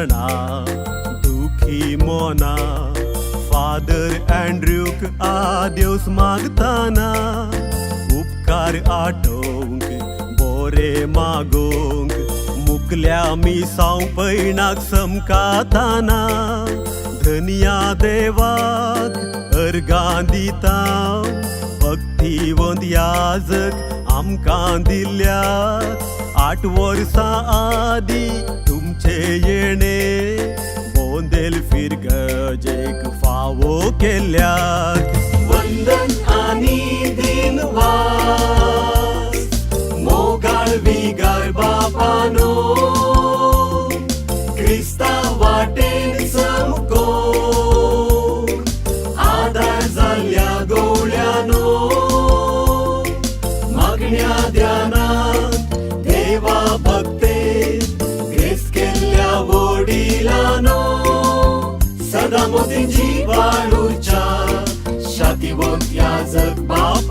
क्षणा दुखी मोना फादर अँड्र्यूक आदेवस मागताना उपकार आठोवंक बोरे मागोवंक मुकल्या मिसांव पैणाक समकाताना धनिया देवाक अर्गां दितां भक्तिवंत याजक आमकां दिल्यात 8 वर्सां आदी तुमचे येणे बोंदेल फिरगजेक फावो केल्यात वंदन आनी दिनवास मोगाळ विगाळ बापानो क्रिस्ता वाटेन चमको आदार जाल्ल्या गवळ्यानो मागण्या ध्यानात देवा भक्तेत ग्रेस केल्ल्या वडिलांनो सदा मोतीं जिवाळूच्या शातिवंत याजक बाप